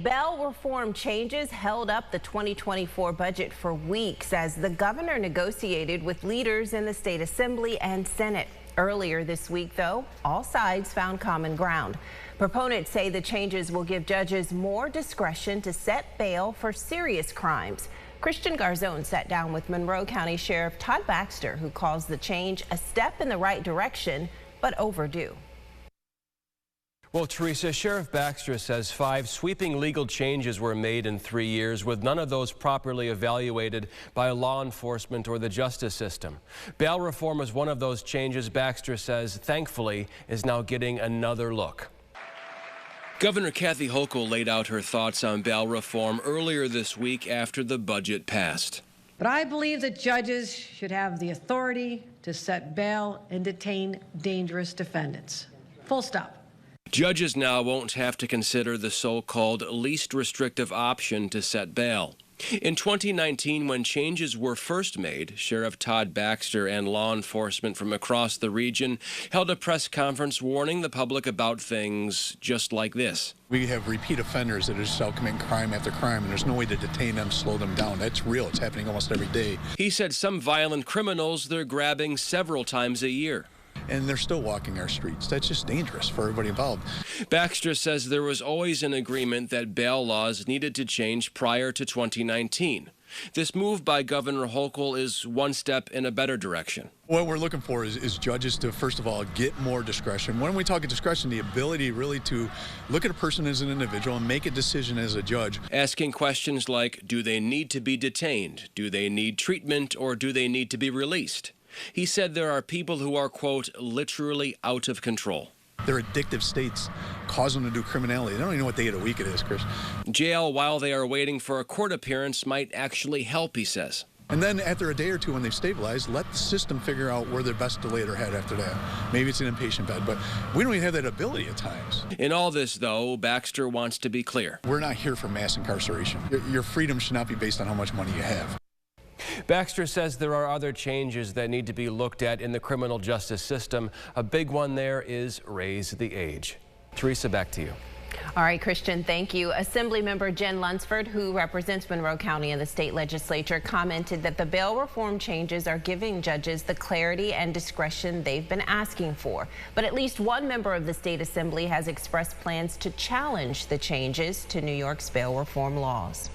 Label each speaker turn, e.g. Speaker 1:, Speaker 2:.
Speaker 1: bail reform changes held up the 2024 budget for weeks as the governor negotiated with leaders in the state assembly and Senate. Earlier this week, though, all sides found common ground. Proponents say the changes will give judges more discretion to set bail for serious crimes. Christian Garzone sat down with Monroe County Sheriff Todd Baxter, who calls the change a step in the right direction, but overdue.
Speaker 2: Well, Teresa, Sheriff Baxter says 5 sweeping legal changes were made in 3 years, with none of those properly evaluated by law enforcement or the justice system. Bail reform is one of those changes Baxter says, thankfully, is now getting another look. Governor Kathy Hochul laid out her thoughts on bail reform earlier this week after the budget passed.
Speaker 3: But I believe that judges should have the authority to set bail and detain dangerous defendants. Full stop.
Speaker 2: Judges now won't have to consider the so-called least restrictive option to set bail. In 2019, when changes were first made, Sheriff Todd Baxter and law enforcement from across the region held a press conference warning the public about things just like this.
Speaker 4: We have repeat offenders that are just out committing crime after crime, and there's no way to detain them, slow them down. That's real. It's happening almost every day.
Speaker 2: He said some violent criminals they're grabbing several times a year.
Speaker 4: And they're still walking our streets. That's just dangerous for everybody involved.
Speaker 2: Baxter says there was always an agreement that bail laws needed to change prior to 2019. This move by Governor Hochul is one step in a better direction.
Speaker 4: What we're looking for is judges to, first of all, get more discretion. When we talk of discretion, the ability really to look at a person as an individual and make a decision as a judge.
Speaker 2: Asking questions like, do they need to be detained? Do they need treatment, or do they need to be released? He said there are people who are, quote, literally out of control.
Speaker 4: Their addictive states cause them to do criminality. They don't even know what day of the week it is, Chris.
Speaker 2: Jail while they are waiting for a court appearance might actually help, he says.
Speaker 4: And then after a day or two when they've stabilized, let the system figure out where they're best to lay their head after that. Maybe it's an inpatient bed, but we don't even have that ability at times.
Speaker 2: In all this, though, Baxter wants to be clear.
Speaker 4: We're not here for mass incarceration. Your freedom should not be based on how much money you have.
Speaker 2: Baxter says there are other changes that need to be looked at in the criminal justice system. A big one there is raise the age. Teresa, back to you.
Speaker 1: All right, Christian, thank you. Assemblymember Jen Lunsford, who represents Monroe County in the state legislature, commented that the bail reform changes are giving judges the clarity and discretion they've been asking for. But at least one member of the state assembly has expressed plans to challenge the changes to New York's bail reform laws.